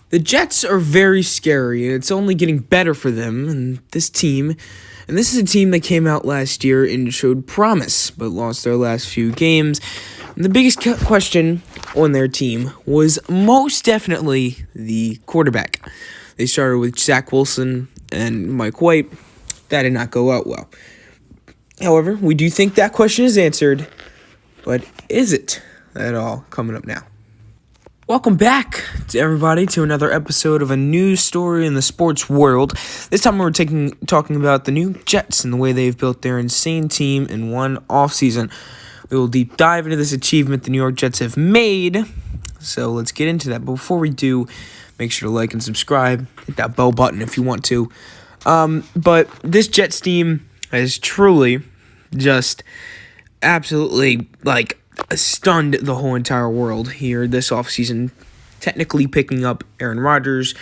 The Jets are very scary, and it's only getting better for them and this team. And this is a team that came out last year and showed promise, but lost their last few games. And the biggest question on their team was most definitely the quarterback. They started with Zach Wilson and Mike White. That did not go out well. However, we do think that question is answered, but is it at all? Coming up now. Welcome back to everybody to another episode of a news story in the sports world. This time we're talking about the New Jets and the way they've built their insane team in one offseason. We will deep dive into this achievement the New York Jets have made. So let's get into that. But before we do, make sure to like and subscribe. Hit that bell button if you want to. But this Jets team has truly just absolutely stunned the whole entire world here this offseason. Technically picking up Aaron Rodgers,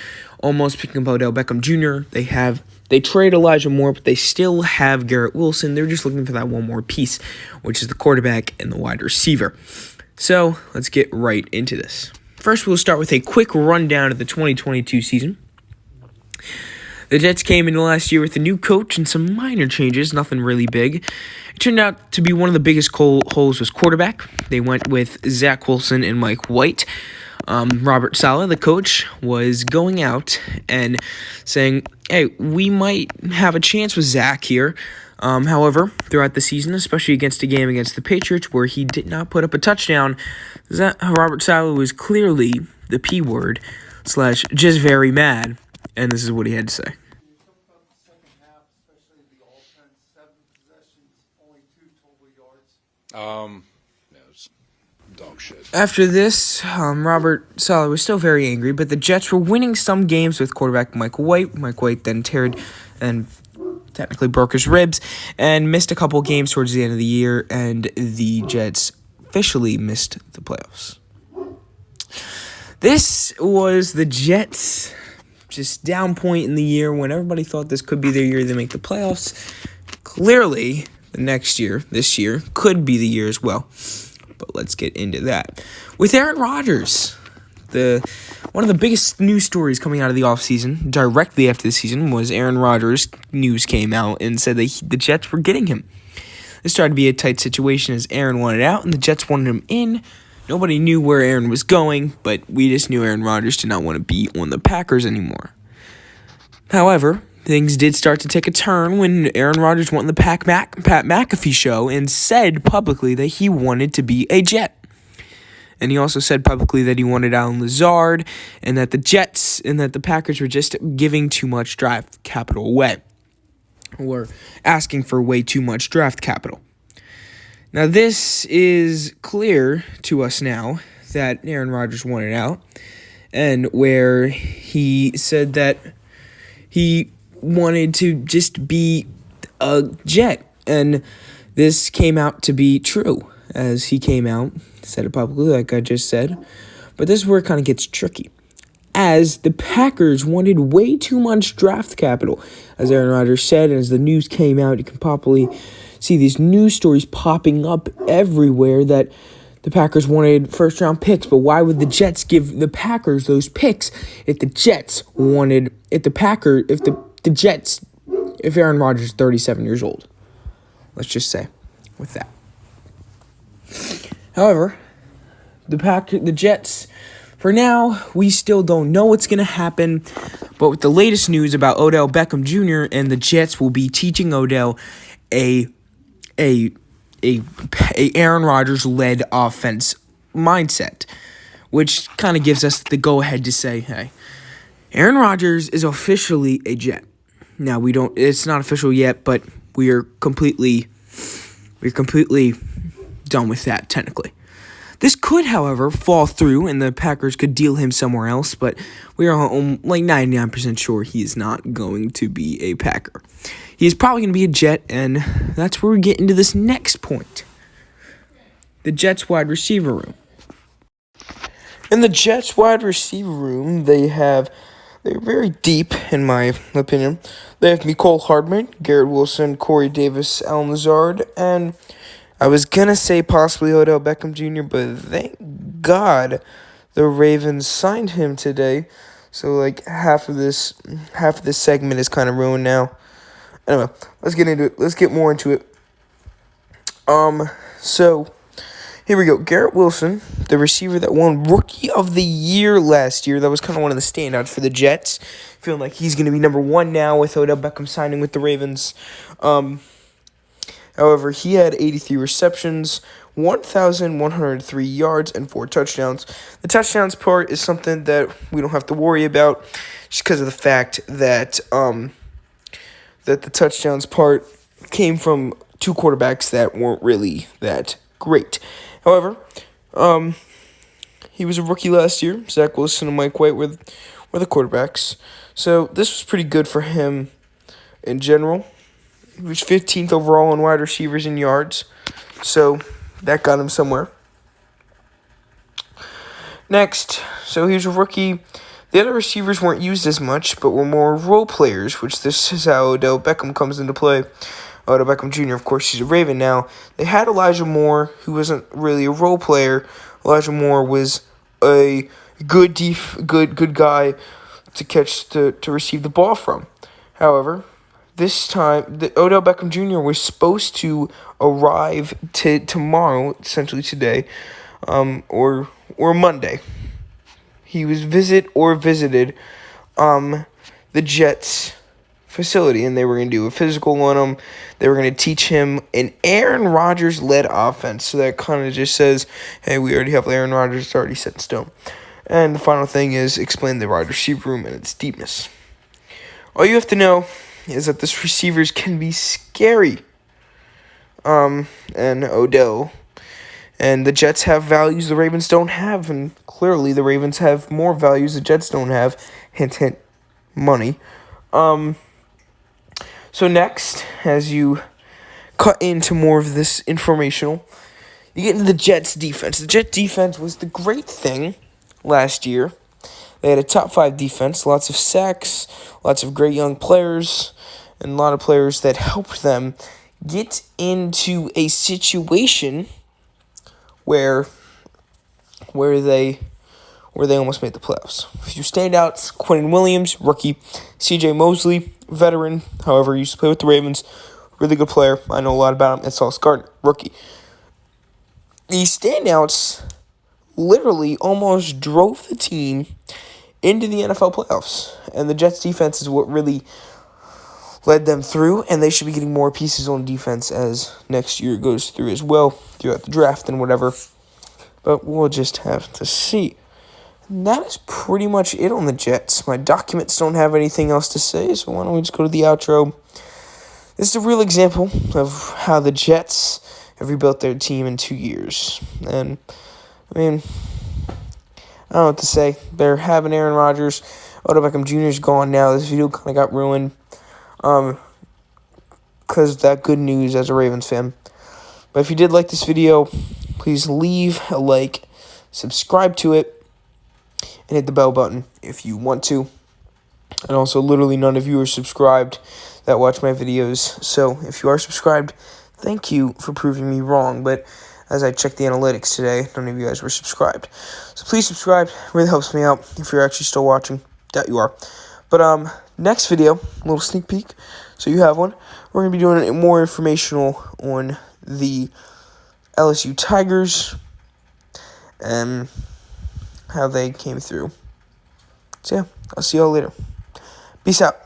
almost picking up Odell Beckham Jr. They trade Elijah Moore, but they still have Garrett Wilson. They're just looking for that one more piece, which is the quarterback and the wide receiver. So let's get right into this. First, we'll start with a quick rundown of the 2022 season. The Jets came into last year with a new coach and some minor changes, nothing really big. It turned out to be one of the biggest holes was quarterback. They went with Zach Wilson and Mike White. Robert Saleh, the coach, was going out and saying, hey, we might have a chance with Zach here. However, throughout the season, especially against a game against the Patriots where he did not put up a touchdown, Robert Saleh was clearly the P word / just very mad. And this is what he had to say. It was dog shit. After this, Robert Saleh was still very angry, but the Jets were winning some games with quarterback Mike White. Mike White then teared and technically broke his ribs and missed a couple games towards the end of the year, and the Jets officially missed the playoffs. This was the Jets' just down point in the year when everybody thought this could be their year to make the playoffs. Clearly, this year, could be the year as well. But let's get into that. With Aaron Rodgers, one of the biggest news stories coming out of the offseason, directly after the season, was Aaron Rodgers. News came out and said that the Jets were getting him. This started to be a tight situation as Aaron wanted out and the Jets wanted him in. Nobody knew where Aaron was going, but we just knew Aaron Rodgers did not want to be on the Packers anymore. However, things did start to take a turn when Aaron Rodgers went on the Pat McAfee show and said publicly that he wanted to be a Jet. And he also said publicly that he wanted Allen Lazard and that the Packers were just giving too much draft capital away, or asking for way too much draft capital. Now, this is clear to us now that Aaron Rodgers wanted out, and where he said that he wanted to just be a Jet, and this came out to be true, as he came out, said it publicly like I just said, but this is where it kind of gets tricky, as the Packers wanted way too much draft capital, as Aaron Rodgers said, and as the news came out, you can probably see these news stories popping up everywhere that the Packers wanted first-round picks, but why would the Jets give the Packers those picks if Aaron Rodgers is 37 years old? Let's just say with that. However, the Jets, for now, we still don't know what's going to happen, but with the latest news about Odell Beckham Jr. and the Jets will be teaching Odell a Aaron Rodgers-led offense mindset, which kind of gives us the go-ahead to say, hey, Aaron Rodgers is officially a Jet. Now, it's not official yet, but we're completely done with that, technically. This could, however, fall through, and the Packers could deal him somewhere else, but we are 99% sure he is not going to be a Packer. He is probably going to be a Jet, and that's where we get into this next point. The Jets wide receiver room. In the Jets wide receiver room, they're very deep, in my opinion. They have Mecole Hardman, Garrett Wilson, Corey Davis, Allen Lazard, and I was going to say possibly Odell Beckham Jr., but thank God the Ravens signed him today. So like half of this segment is kind of ruined now. Anyway, let's get into it. Let's get more into it. So here we go. Garrett Wilson, the receiver that won Rookie of the Year last year. That was kind of one of the standouts for the Jets. Feeling like he's going to be number one now with Odell Beckham signing with the Ravens. However, he had 83 receptions, 1,103 yards, and 4 touchdowns. The touchdowns part is something that we don't have to worry about just because of the fact that that the touchdowns part came from 2 quarterbacks that weren't really that great. However, he was a rookie last year. Zach Wilson and Mike White were the quarterbacks. So this was pretty good for him in general. He was 15th overall in wide receivers in yards. So that got him somewhere. Next, so he was a rookie. The other receivers weren't used as much, but were more role players, which this is how Odell Beckham comes into play. Odell Beckham Jr., of course, he's a Raven now. They had Elijah Moore, who wasn't really a role player. Elijah Moore was a good guy to receive the ball from. However, this time, the Odell Beckham Jr. was supposed to arrive tomorrow, essentially today, or Monday. He was visited the Jets facility, and they were going to do a physical on him. They were going to teach him an Aaron Rodgers-led offense. So that kind of just says, hey, we already have Aaron Rodgers. It's already set in stone. And the final thing is explain the wide receiver room and its deepness. All you have to know is that this receivers can be scary. And Odell. And the Jets have values the Ravens don't have. And clearly the Ravens have more values the Jets don't have. Hint, hint, money. So next, as you cut into more of this informational, you get into the Jets defense. The Jets defense was the great thing last year. They had a top 5 defense, lots of sacks, lots of great young players, and a lot of players that helped them get into a situation where they almost made the playoffs. A few standouts: Quinnen Williams, rookie; C.J. Mosley, veteran, however, used to play with the Ravens, really good player. I know a lot about him. And Sauce Gardner, rookie. These standouts literally almost drove the team into the NFL playoffs. And the Jets defense is what really led them through, and they should be getting more pieces on defense as next year goes through as well, throughout the draft and whatever. But we'll just have to see. And that is pretty much it on the Jets. My documents don't have anything else to say, so why don't we just go to the outro. This is a real example of how the Jets have rebuilt their team in 2 years. And, I mean, I don't know what to say. They're having Aaron Rodgers. Odell Beckham Jr. is gone now. This video kind of got ruined because of that good news as a Ravens fan. But if you did like this video, please leave a like, subscribe to it, and hit the bell button if you want to. And also, literally none of you are subscribed that watch my videos. So if you are subscribed, thank you for proving me wrong. But as I checked the analytics today, none of you guys were subscribed. So please subscribe. It really helps me out if you're actually still watching. Doubt you are. But next video, a little sneak peek, so you have one. We're going to be doing it more informational on the LSU Tigers and how they came through. So yeah, I'll see y'all later. Peace out.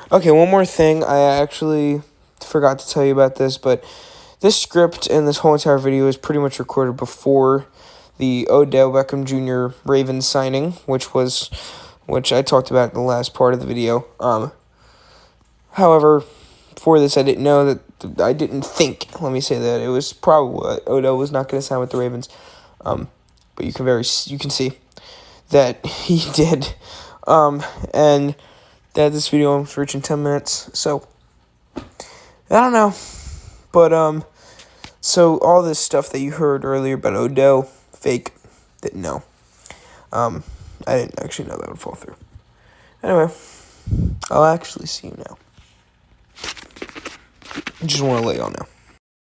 Okay, one more thing. I actually forgot to tell you about this, but this script and this whole entire video is pretty much recorded before the Odell Beckham Jr. Ravens signing, which I talked about in the last part of the video. However, before this, I didn't know that. I didn't think. Let me say that it was probably Odell was not going to sign with the Ravens. But you can see that he did. And that this video almost reaching 10 minutes. So I don't know, but so all this stuff that you heard earlier about Odell, fake. Didn't know. I didn't actually know that would fall through. Anyway, I'll actually see you now. Just want to let y'all know.